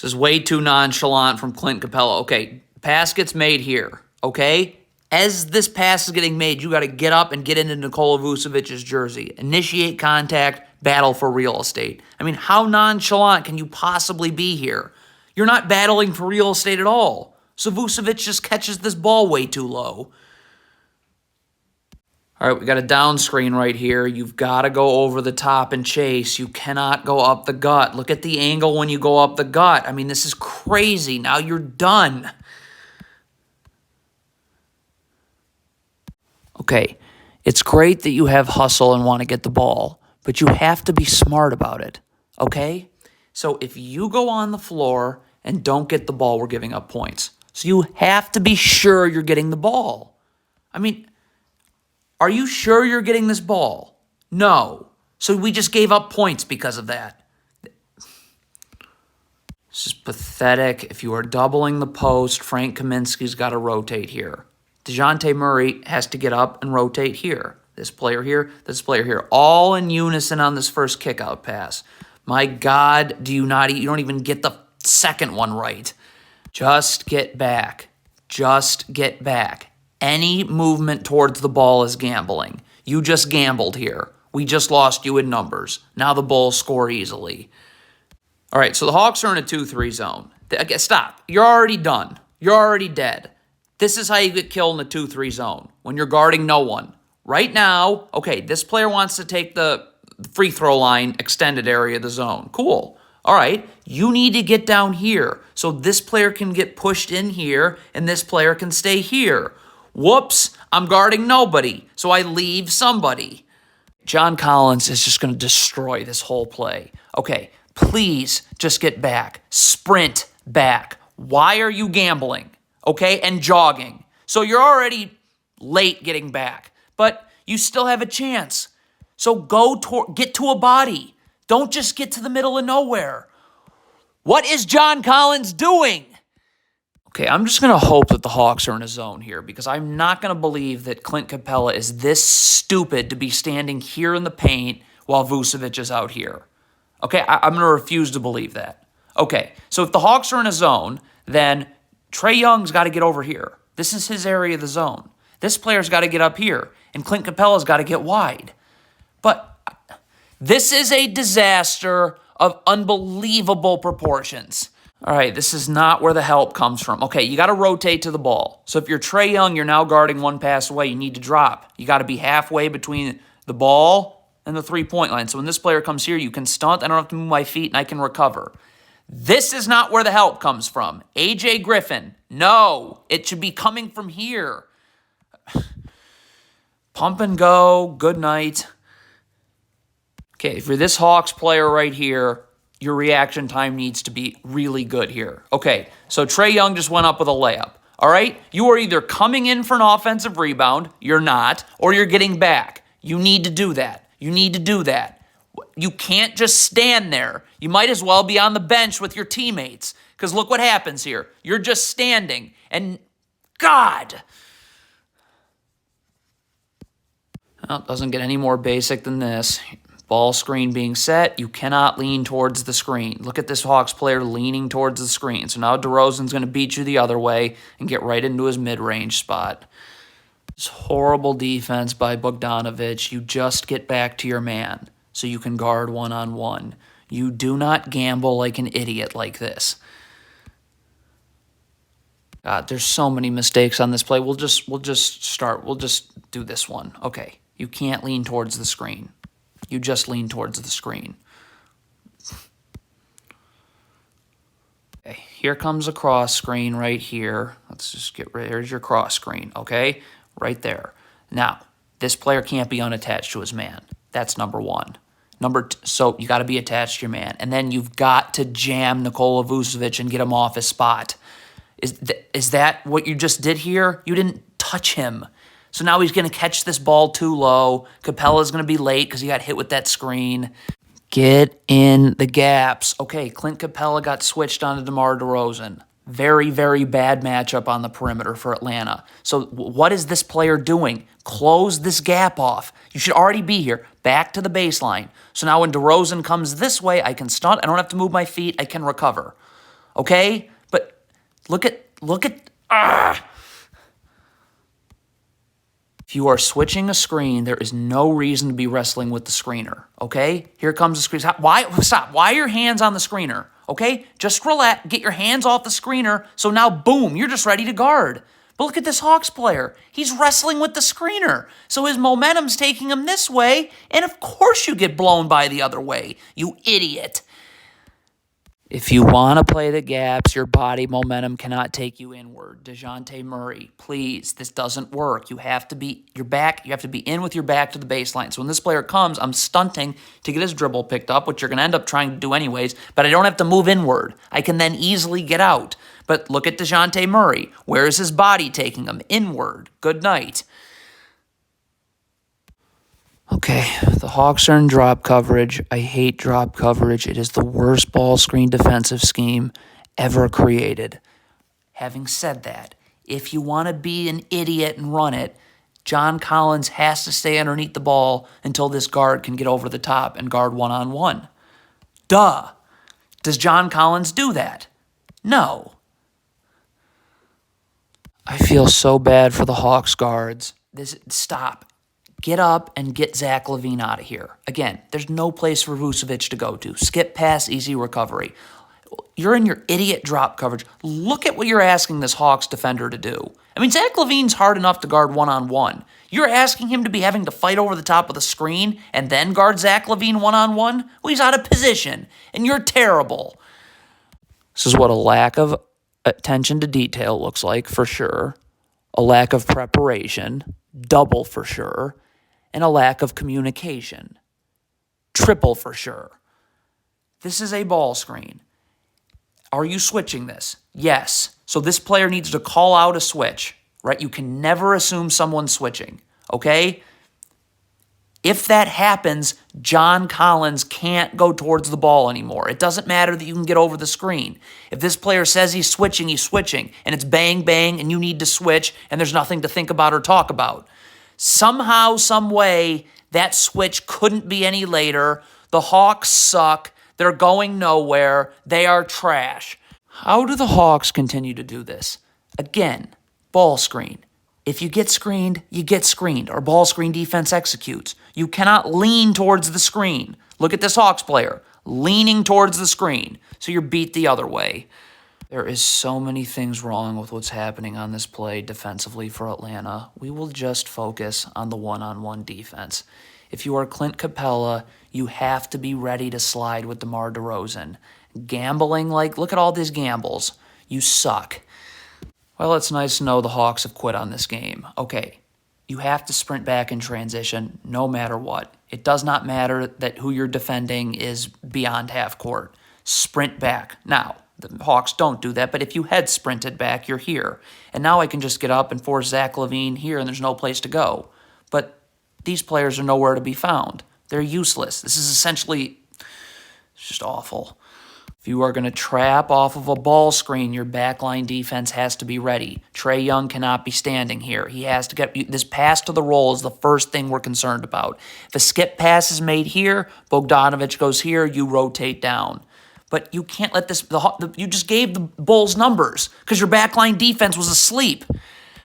This is way too nonchalant from Clint Capella. Okay, pass gets made here, okay? As this pass is getting made, you got to get up and get into Nikola Vucevic's jersey. Initiate contact, battle for real estate. I mean, how nonchalant can you possibly be here? You're not battling for real estate at all. So Vucevic just catches this ball way too low. All right, we got a down screen right here. You've got to go over the top and chase. You cannot go up the gut. Look at the angle when you go up the gut. I mean, this is crazy. Now you're done. Okay, it's great that you have hustle and want to get the ball, but you have to be smart about it, okay? So if you go on the floor and don't get the ball, we're giving up points. So you have to be sure you're getting the ball. I mean, are you sure you're getting this ball? No. So we just gave up points because of that. This is pathetic. If you are doubling the post, Frank Kaminsky's got to rotate here. DeJounte Murray has to get up and rotate here. This player here, all in unison on this first kickout pass. My God, you don't even get the second one right. Just get back. Just get back. Any movement towards the ball is gambling. You just gambled here. We just lost you in numbers. Now the Bulls score easily. All right, so the Hawks are in a 2-3 zone. Okay, stop. You're already done. You're already dead. This is how you get killed in a 2-3 zone, when you're guarding no one. Right now, okay, this player wants to take the free throw line extended area of the zone. Cool. All right, you need to get down here so this player can get pushed in here and this player can stay here. Whoops, I'm guarding nobody, so I leave somebody. John Collins is just going to destroy this whole play. Okay, please just get back. Sprint back. Why are you gambling? Okay, and jogging. So you're already late getting back, but you still have a chance. So get to a body. Don't just get to the middle of nowhere. What is John Collins doing? Okay, I'm just going to hope that the Hawks are in a zone here because I'm not going to believe that Clint Capella is this stupid to be standing here in the paint while Vucevic is out here. Okay, I'm going to refuse to believe that. Okay, so if the Hawks are in a zone, then Trae Young's got to get over here. This is his area of the zone. This player's got to get up here, and Clint Capella's got to get wide. But this is a disaster of unbelievable proportions. All right, this is not where the help comes from. Okay, you got to rotate to the ball. So if you're Trae Young, you're now guarding one pass away. You need to drop. You got to be halfway between the ball and the three-point line. So when this player comes here, you can stunt. I don't have to move my feet, and I can recover. This is not where the help comes from. A.J. Griffin, no. It should be coming from here. Pump and go. Good night. Okay, for this Hawks player right here, your reaction time needs to be really good here. Okay, so Trae Young just went up with a layup. All right? You are either coming in for an offensive rebound, you're not, or you're getting back. You need to do that. You need to do that. You can't just stand there. You might as well be on the bench with your teammates because look what happens here. You're just standing, and God. Well, it doesn't get any more basic than this. Ball screen being set, you cannot lean towards the screen. Look at this Hawks player leaning towards the screen. So now DeRozan's going to beat you the other way and get right into his mid-range spot. This horrible defense by Bogdanovic. You just get back to your man so you can guard one-on-one. You do not gamble like an idiot like this. God, there's so many mistakes on this play. We'll just do this one. Okay, you can't lean towards the screen. You just lean towards the screen. Okay, here comes a cross screen right here. Let's just get rid. There's your cross screen, okay? Right there. Now, this player can't be unattached to his man. That's number one. So you got to be attached to your man. And then you've got to jam Nikola Vucevic and get him off his spot. Is that what you just did here? You didn't touch him. So now he's going to catch this ball too low. Capella's going to be late because he got hit with that screen. Get in the gaps. Okay, Clint Capella got switched onto DeMar DeRozan. Very, very bad matchup on the perimeter for Atlanta. So what is this player doing? Close this gap off. You should already be here. Back to the baseline. So now when DeRozan comes this way, I can stunt. I don't have to move my feet. I can recover. okay? But look at, If you are switching a screen, there is no reason to be wrestling with the screener, okay? Here comes the screen. Stop. Why are your hands on the screener, okay? Just relax. Get your hands off the screener, so now, boom, you're just ready to guard. But look at this Hawks player. He's wrestling with the screener, so his momentum's taking him this way, and of course you get blown by the other way, you idiot. If you want to play the gaps, your body momentum cannot take you inward. DeJounte Murray, please, this doesn't work. You have to be in with your back to the baseline. So when this player comes, I'm stunting to get his dribble picked up, which you're going to end up trying to do anyways, but I don't have to move inward. I can then easily get out. But look at DeJounte Murray. Where is his body taking him? Inward. Good night. Okay, the Hawks are in drop coverage. I hate drop coverage. It is the worst ball screen defensive scheme ever created. Having said that, if you want to be an idiot and run it, John Collins has to stay underneath the ball until this guard can get over the top and guard one-on-one. Duh. Does John Collins do that? No. I feel so bad for the Hawks guards. Stop. Get up and get Zach LaVine out of here. Again, there's no place for Vucevic to go to. Skip pass, easy recovery. You're in your idiot drop coverage. Look at what you're asking this Hawks defender to do. I mean, Zach LaVine's hard enough to guard one-on-one. You're asking him to be having to fight over the top of the screen and then guard Zach LaVine one-on-one? Well, he's out of position, and you're terrible. This is what a lack of attention to detail looks like, for sure. A lack of preparation, double for sure. And a lack of communication. Triple for sure. This is a ball screen. Are you switching this? Yes. So this player needs to call out a switch, right? You can never assume someone's switching, okay? If that happens, John Collins can't go towards the ball anymore. It doesn't matter that you can get over the screen. If this player says he's switching, and it's bang, bang, and you need to switch, and there's nothing to think about or talk about. Somehow, some way, that switch couldn't be any later. The Hawks suck. They're going nowhere. They are trash. How do the Hawks continue to do this? Again, ball screen. If you get screened, or ball screen defense executes. You cannot lean towards the screen. Look at this Hawks player, leaning towards the screen. So you're beat the other way. There is so many things wrong with what's happening on this play defensively for Atlanta. We will just focus on the one-on-one defense. If you are Clint Capella, you have to be ready to slide with DeMar DeRozan. Gambling, look at all these gambles. You suck. Well, it's nice to know the Hawks have quit on this game. Okay, you have to sprint back in transition no matter what. It does not matter that who you're defending is beyond half court. Sprint back. Now, the Hawks don't do that, but if you had sprinted back, you're here. And now I can just get up and force Zach LaVine here, and there's no place to go. But these players are nowhere to be found. They're useless. This is essentially just awful. If you are going to trap off of a ball screen, your backline defense has to be ready. Trae Young cannot be standing here. He has to get this pass to the roll is the first thing we're concerned about. If a skip pass is made here, Bogdanovich goes here, you rotate down. But you can't let this, you just gave the Bulls numbers because your backline defense was asleep.